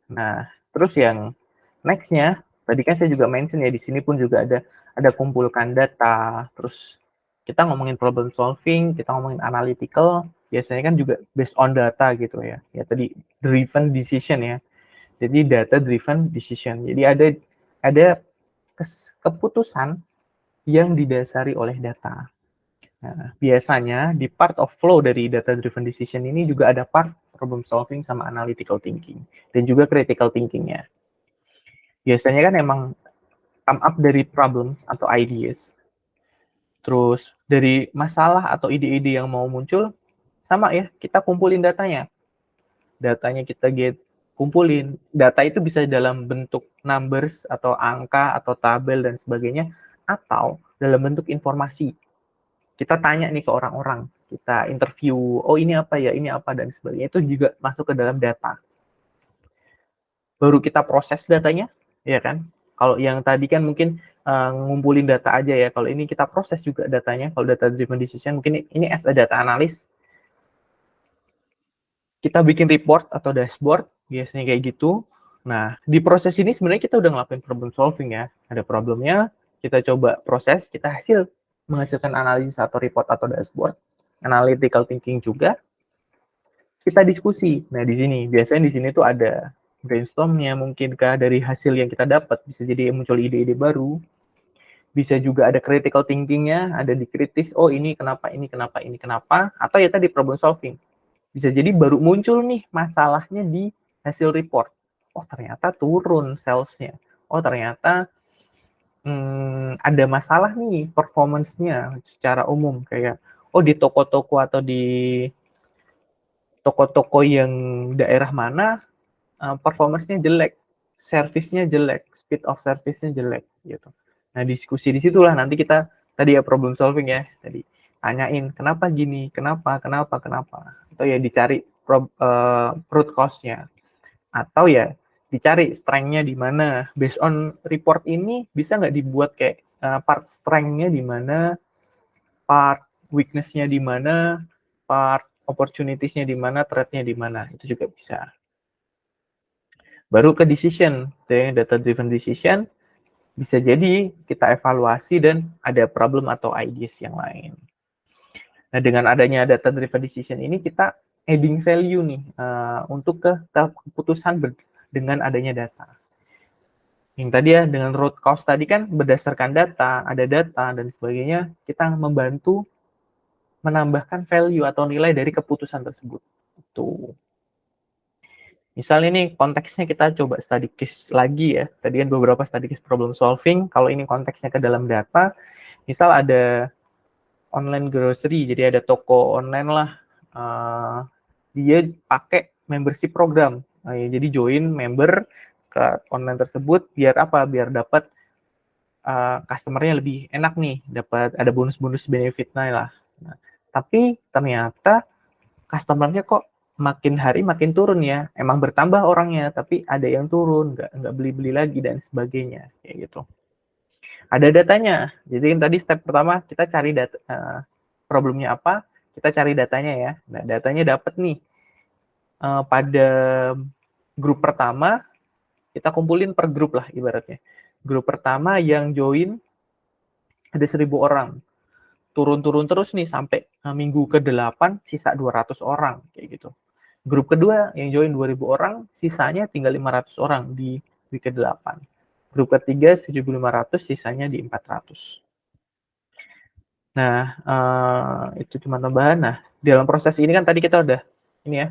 S1: Nah, terus yang next-nya, tadi kan saya juga mention ya, di sini pun juga ada kumpulkan data, terus kita ngomongin problem solving, kita ngomongin analytical, biasanya kan juga based on data gitu ya. Ya tadi driven decision ya. Jadi data driven decision. Jadi ada keputusan yang didasari oleh data. Nah, biasanya di part of flow dari data driven decision ini juga ada part problem solving sama analytical thinking dan juga critical thinkingnya. Biasanya kan emang come up dari problems atau ideas. Terus dari masalah atau ide-ide yang mau muncul, sama ya, kita kumpulin datanya. Datanya kita kumpulin. Data itu bisa dalam bentuk numbers atau angka atau tabel dan sebagainya, atau dalam bentuk informasi. Kita tanya nih ke orang-orang, kita interview, oh ini apa ya, ini apa dan sebagainya. Itu juga masuk ke dalam data. Baru kita proses datanya, ya kan? Kalau yang tadi kan mungkin ngumpulin data aja ya. Kalau ini kita proses juga datanya. Kalau data driven decision mungkin ini as a data analyst. Kita bikin report atau dashboard, biasanya kayak gitu. Nah, di proses ini sebenarnya kita udah ngelakuin problem solving ya. Ada problemnya, kita coba proses, kita menghasilkan analisis atau report atau dashboard. Analytical thinking juga. Kita diskusi. Nah, di sini biasanya di sini tuh ada brainstormnya, mungkinkah dari hasil yang kita dapat bisa jadi muncul ide-ide baru. Bisa juga ada critical thinkingnya, ada dikritis, oh ini kenapa, atau ya tadi problem solving. Bisa jadi baru muncul nih masalahnya di hasil report. Oh ternyata turun salesnya. Oh ternyata ada masalah nih performance-nya secara umum. Kayak, oh di toko-toko atau di toko-toko yang daerah mana performance-nya jelek, service-nya jelek, speed of service-nya jelek gitu. Nah, diskusi di situlah nanti kita tadi ya problem solving ya. Tadi tanyain kenapa gini, kenapa. Atau ya dicari root cause-nya. Atau ya dicari strength-nya di mana. Based on report ini bisa nggak dibuat kayak part strength-nya di mana, part weakness-nya di mana, part opportunities-nya di mana, threat-nya di mana. Itu juga bisa. Baru ke decision, data driven decision, bisa jadi kita evaluasi dan ada problem atau ideas yang lain. Nah, dengan adanya data driven decision ini kita adding value nih untuk keputusan dengan adanya data. Yang tadi ya dengan root cause tadi kan berdasarkan data, ada data dan sebagainya, kita membantu menambahkan value atau nilai dari keputusan tersebut. Itu. Misalnya nih konteksnya kita coba study case lagi ya. Tadi kan beberapa study case problem solving. Kalau ini konteksnya ke dalam data, misal ada online grocery, jadi ada toko online lah. Dia pakai membership program. Jadi join member ke online tersebut biar apa? Biar dapat customer-nya lebih enak nih, dapat ada bonus-bonus benefitnya lah. Nah, tapi ternyata customer-nya kok makin hari makin turun ya. Emang bertambah orangnya, tapi ada yang turun, nggak beli-beli lagi dan sebagainya, kayak gitu. Ada datanya. Jadi tadi step pertama kita cari data, problemnya apa, kita cari datanya ya. Nah, datanya dapat nih. Pada grup pertama, kita kumpulin per grup lah ibaratnya. Grup pertama yang join ada 1.000 orang. Turun-turun terus nih sampai minggu ke-8 sisa 200 orang kayak gitu. Grup kedua yang join 2.000 orang, sisanya tinggal 500 orang di week ke-8. Grup ketiga 1.500, sisanya di 400. Nah, itu cuma tambahan. Nah, dalam proses ini kan tadi kita udah ini ya,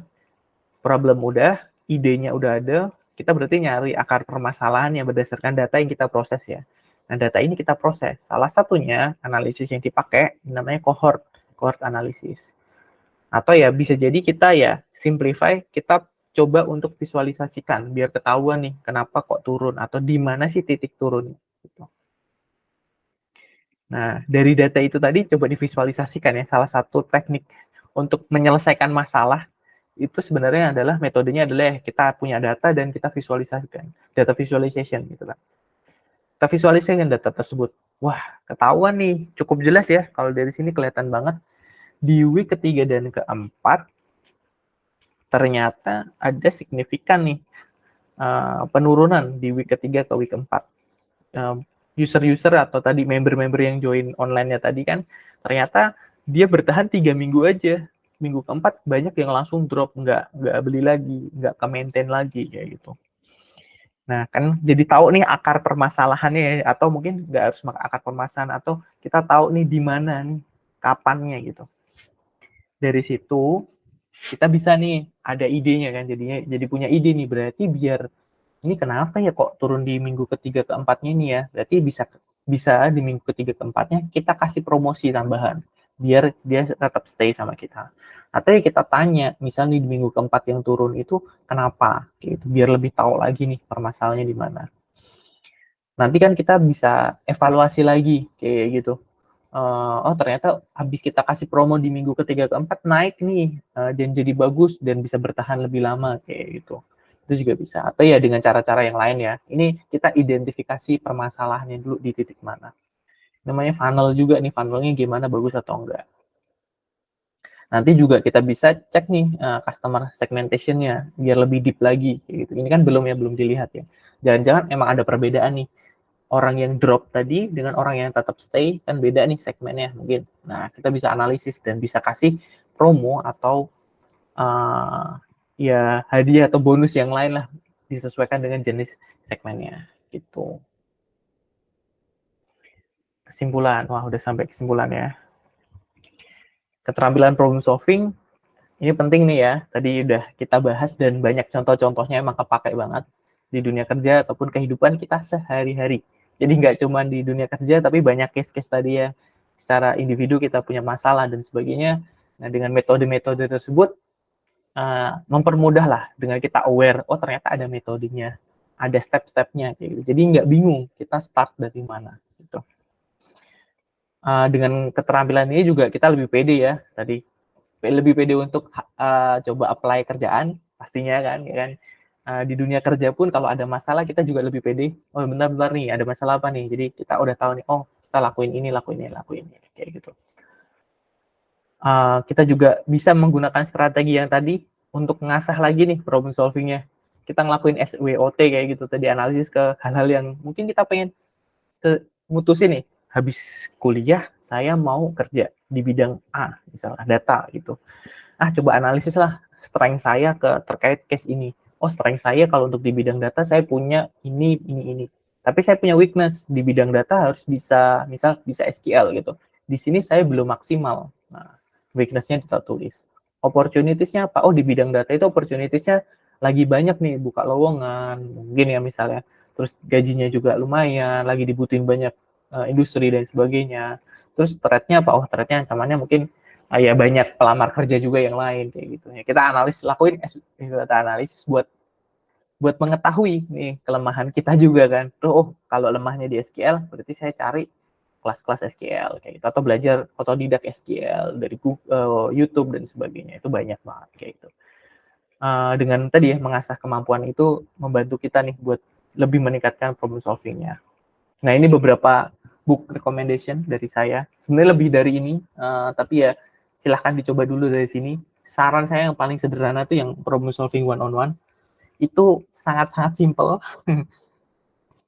S1: problem udah, idenya udah ada, kita berarti nyari akar permasalahannya berdasarkan data yang kita proses ya. Nah, data ini kita proses. Salah satunya analisis yang dipakai namanya cohort analisis. Atau ya bisa jadi kita ya simplify, kita coba untuk visualisasikan biar ketahuan nih kenapa kok turun atau di mana sih titik turun gitu. Nah, dari data itu tadi coba divisualisasikan ya, salah satu teknik untuk menyelesaikan masalah itu sebenarnya adalah metodenya adalah kita punya data dan kita visualisasikan, data visualization gitu kan. Kita visualisasikan data tersebut. Wah, ketahuan nih, cukup jelas ya, kalau dari sini kelihatan banget. Di week ketiga dan keempat, ternyata ada signifikan nih penurunan di week ketiga ke week keempat. User-user atau tadi member-member yang join online-nya tadi kan, ternyata dia bertahan 3 minggu aja. Minggu keempat banyak yang langsung drop, nggak beli lagi, nggak ke-maintain lagi, kayak gitu. Nah, kan jadi tahu nih akar permasalahannya, atau mungkin nggak harus akar permasalahan, atau kita tahu nih di mana nih, kapannya gitu. Dari situ, kita bisa nih, ada idenya kan, jadi punya ide nih, berarti biar ini kenapa ya kok turun di minggu ketiga keempatnya nih ya, berarti bisa di minggu ketiga keempatnya kita kasih promosi tambahan biar dia tetap stay sama kita. Atau ya kita tanya, misalnya di minggu keempat yang turun itu kenapa gitu, biar lebih tahu lagi nih permasalahannya di mana. Nanti kan kita bisa evaluasi lagi kayak gitu. Oh ternyata habis kita kasih promo di minggu ketiga keempat naik nih, dan jadi bagus dan bisa bertahan lebih lama kayak gitu. Itu juga bisa. Atau ya dengan cara-cara yang lain ya. Ini kita identifikasi permasalahannya dulu di titik mana. Namanya funnel juga nih, funnelnya gimana, bagus atau enggak. Nanti juga kita bisa cek nih customer segmentation-nya biar lebih deep lagi gitu. Ini kan belum dilihat ya. Jangan-jangan emang ada perbedaan nih. Orang yang drop tadi dengan orang yang tetap stay kan beda nih segmennya mungkin. Nah, kita bisa analisis dan bisa kasih promo atau ya hadiah atau bonus yang lain lah disesuaikan dengan jenis segmennya gitu. Kesimpulan, wah udah sampai kesimpulan ya. Keterampilan problem solving ini penting nih ya. Tadi udah kita bahas dan banyak contoh-contohnya emang kepakai banget di dunia kerja ataupun kehidupan kita sehari-hari. Jadi nggak cuma di dunia kerja, tapi banyak case-case tadi ya. Secara individu kita punya masalah dan sebagainya. Nah, dengan metode-metode tersebut, mempermudah lah dengan kita aware, oh ternyata ada metodenya, ada step-stepnya. Gitu. Jadi nggak bingung kita start dari mana. Gitu. Dengan keterampilan ini juga kita lebih pede ya tadi. Lebih pede untuk coba apply kerjaan pastinya kan ya kan. Di dunia kerja pun kalau ada masalah kita juga lebih pede, oh benar-benar nih ada masalah apa nih, jadi kita udah tahu nih, oh kita lakuin ini kayak gitu. Kita juga bisa menggunakan strategi yang tadi untuk mengasah lagi nih problem solvingnya. Kita ngelakuin SWOT kayak gitu tadi, analisis ke hal-hal yang mungkin kita pengen mutusin nih, habis kuliah saya mau kerja di bidang A misalnya data gitu. Coba analisis lah strength saya terkait case ini. Oh, strength saya kalau untuk di bidang data saya punya ini. Tapi saya punya weakness di bidang data harus bisa, misal bisa SQL gitu. Di sini saya belum maksimal. Nah, weakness-nya kita tulis. Opportunities-nya apa? Oh, di bidang data itu opportunities-nya lagi banyak nih, buka lowongan, mungkin ya misalnya. Terus gajinya juga lumayan, lagi dibutuhin banyak industri dan sebagainya. Terus threat-nya apa? Oh, threat-nya ancamannya mungkin ya banyak pelamar kerja juga yang lain kayak gitu ya. Kita lakuin data analisis buat mengetahui nih kelemahan kita juga kan. Oh, kalau lemahnya di SQL berarti saya cari kelas-kelas SQL kayak gitu, atau belajar otodidak SQL dari Google, YouTube dan sebagainya. Itu banyak banget kayak gitu. dengan tadi ya mengasah kemampuan itu membantu kita nih buat lebih meningkatkan problem solving-nya. Nah, ini beberapa book recommendation dari saya. Sebenarnya lebih dari ini, tapi ya silahkan dicoba dulu dari sini. Saran saya yang paling sederhana tuh yang problem solving one on one. Itu sangat-sangat simple.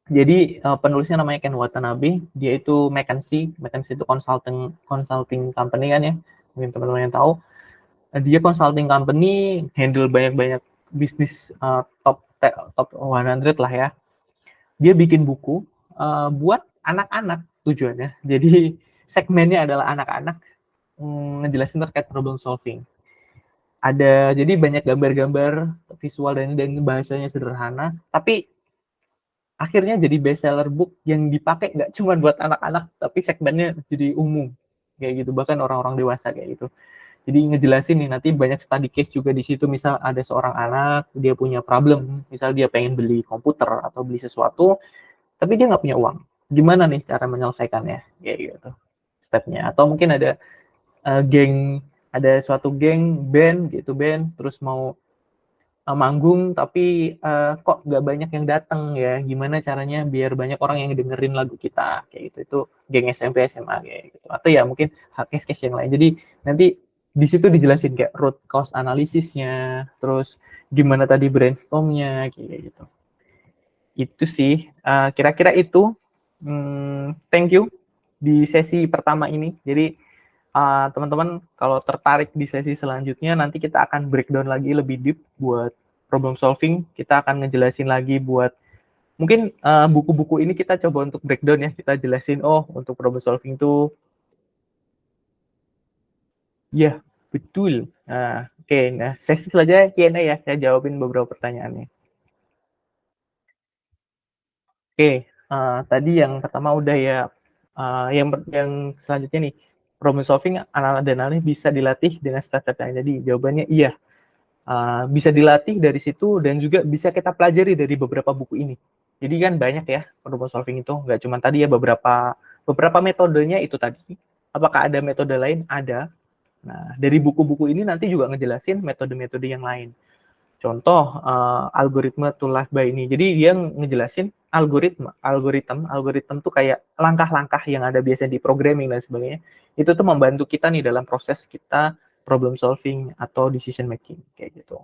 S1: Jadi penulisnya namanya Ken Watanabe. Dia itu McKinsey. McKinsey itu consulting company kan ya. Mungkin teman-teman yang tahu. Dia consulting company, handle banyak-banyak bisnis top 100 lah ya. Dia bikin buku buat anak-anak tujuannya. Jadi segmennya adalah anak-anak, ngejelasin terkait problem solving. Ada jadi banyak gambar-gambar, visual dan bahasanya sederhana, tapi akhirnya jadi best seller book yang dipakai nggak cuma buat anak-anak, tapi segmennya jadi umum kayak gitu, bahkan orang-orang dewasa kayak gitu. Jadi ngejelasin nih, nanti banyak study case juga di situ. Misal ada seorang anak, dia punya problem, misal dia pengen beli komputer atau beli sesuatu, tapi dia nggak punya uang. Gimana nih cara menyelesaikannya? Kayak gitu stepnya. Atau mungkin ada geng, ada suatu geng band gitu, band terus mau manggung tapi kok nggak banyak yang datang ya. Gimana caranya biar banyak orang yang dengerin lagu kita kayak gitu. Itu geng SMP SMA kayak gitu. Atau ya mungkin case-case yang lain. Jadi nanti di situ dijelasin kayak root cause analisisnya, terus gimana tadi brainstormnya kayak gitu. Itu sih kira-kira itu. Thank you di sesi pertama ini. Jadi teman-teman kalau tertarik di sesi selanjutnya nanti kita akan breakdown lagi lebih deep buat problem solving. Kita akan ngejelasin lagi buat mungkin buku-buku ini kita coba untuk breakdown ya. Kita jelasin untuk problem solving itu ya betul. Oke. Nah, sesi selanjutnya Q&A ya. Saya jawabin beberapa pertanyaannya. Oke, tadi yang pertama udah ya. Yang selanjutnya nih, problem solving dan analis bisa dilatih dengan step-step yang jadi. Jawabannya iya. Bisa dilatih dari situ dan juga bisa kita pelajari dari beberapa buku ini. Jadi kan banyak ya problem solving itu, nggak cuma tadi ya beberapa metodenya itu tadi. Apakah ada metode lain? Ada. Nah, dari buku-buku ini nanti juga ngejelasin metode-metode yang lain. Contoh algoritma to life by ini. Jadi dia ngejelasin algoritma tuh kayak langkah-langkah yang ada biasanya di programming dan sebagainya. Itu tuh membantu kita nih dalam proses kita problem solving atau decision making kayak gitu.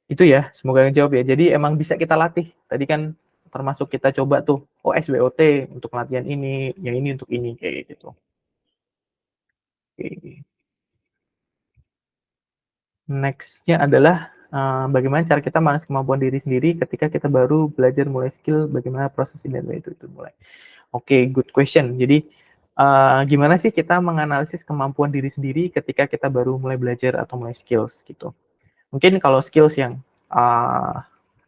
S1: Itu ya, semoga ngejawab ya. Jadi emang bisa kita latih. Tadi kan termasuk kita coba tuh, SWOT untuk latihan ini, yang ini untuk ini kayak gitu. Oke. Next-nya adalah bagaimana cara kita mengenali kemampuan diri sendiri ketika kita baru belajar mulai skill, bagaimana proses ini dan itu mulai. Oke, good question. Jadi gimana sih kita menganalisis kemampuan diri sendiri ketika kita baru mulai belajar atau mulai skills gitu. Mungkin kalau skills yang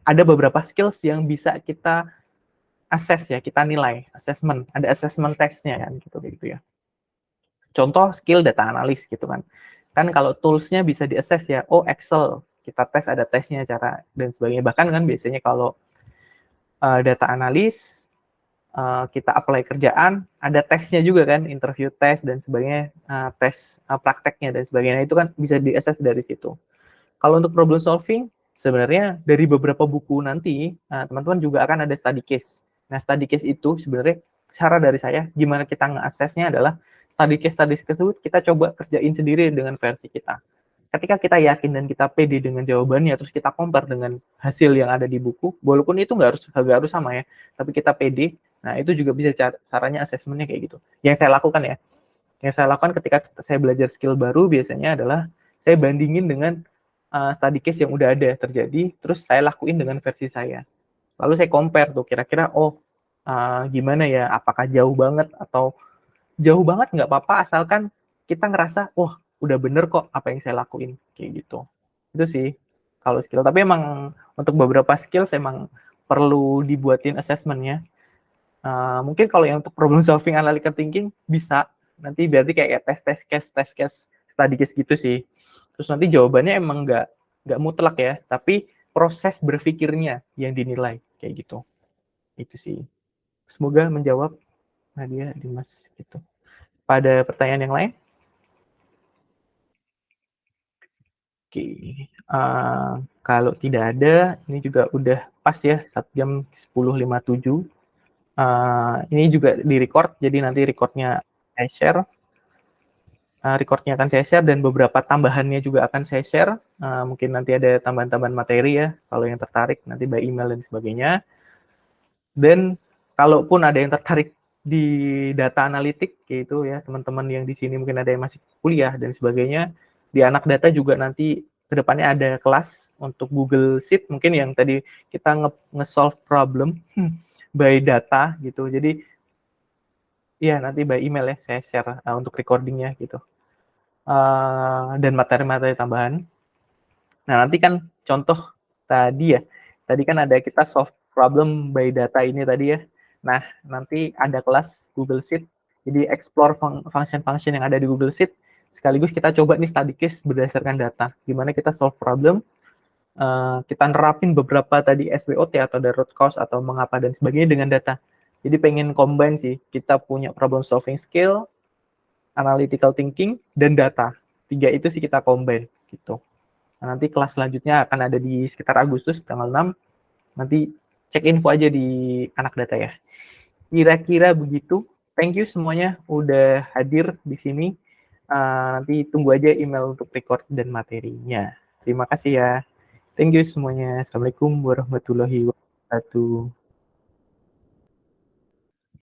S1: ada beberapa skills yang bisa kita assess ya, kita nilai, assessment, ada assessment testnya kan gitu ya. Contoh skill data analis gitu kan. Kan kalau toolsnya bisa di-assess ya, Excel, kita tes ada tesnya cara dan sebagainya. Bahkan kan biasanya kalau data analis, kita apply kerjaan, ada tesnya juga kan, interview test dan sebagainya, tes prakteknya dan sebagainya. Itu kan bisa di-assess dari situ. Kalau untuk problem solving, sebenarnya dari beberapa buku nanti, teman-teman juga akan ada study case. Nah, study case itu sebenarnya cara dari saya, gimana kita nge-assess-nya adalah study case tersebut kita coba kerjain sendiri dengan versi kita. Ketika kita yakin dan kita pede dengan jawabannya, terus kita compare dengan hasil yang ada di buku, walaupun itu nggak harus sama ya, tapi kita pede, nah itu juga bisa caranya assessment-nya kayak gitu. Yang saya lakukan ya, yang saya lakukan ketika saya belajar skill baru biasanya adalah saya bandingin dengan study case yang udah ada terjadi, terus saya lakuin dengan versi saya. Lalu saya compare tuh kira-kira gimana ya, apakah jauh banget atau jauh banget nggak apa-apa asalkan kita ngerasa udah bener kok apa yang saya lakuin kayak gitu. Itu sih kalau skill. Tapi emang untuk beberapa skill emang perlu dibuatin assessment-nya. Mungkin kalau yang untuk problem solving analytical thinking bisa nanti berarti kayak tes case study case gitu sih. Terus nanti jawabannya emang nggak mutlak ya, tapi proses berpikirnya yang dinilai kayak gitu. Itu sih. Semoga menjawab Nadia, Dimas gitu. Pada pertanyaan yang lain? Oke, kalau tidak ada, ini juga udah pas ya, jam 10.57. Ini juga di-record, jadi nanti recordnya saya share. Record-nya akan saya share dan beberapa tambahannya juga akan saya share. Mungkin nanti ada tambahan-tambahan materi ya, kalau yang tertarik nanti by email dan sebagainya. Dan kalaupun ada yang tertarik di data analitik, yaitu ya teman-teman yang di sini mungkin ada yang masih kuliah dan sebagainya, di anak data juga nanti kedepannya ada kelas untuk Google Sheet, mungkin yang tadi kita nge-solve problem by data gitu. Jadi ya nanti by email ya saya share untuk recordingnya gitu. Dan materi-materi tambahan. Nah, nanti kan contoh tadi kan ada kita solve problem by data ini tadi ya. Nah, nanti ada kelas Google Sheet, jadi explore function-function yang ada di Google Sheet, sekaligus kita coba nih study case berdasarkan data, gimana kita solve problem, kita nerapin beberapa tadi SWOT atau the root cause atau mengapa dan sebagainya dengan data. Jadi pengen combine sih, kita punya problem solving skill, analytical thinking, dan data. 3 itu sih kita combine gitu. Nah, nanti kelas selanjutnya akan ada di sekitar Agustus tanggal 6. Nanti cek info aja di anak data ya. Kira-kira begitu. Thank you semuanya udah hadir di sini. Nanti tunggu aja email untuk record dan materinya. Terima kasih ya. Thank you semuanya. Assalamualaikum warahmatullahi wabarakatuh.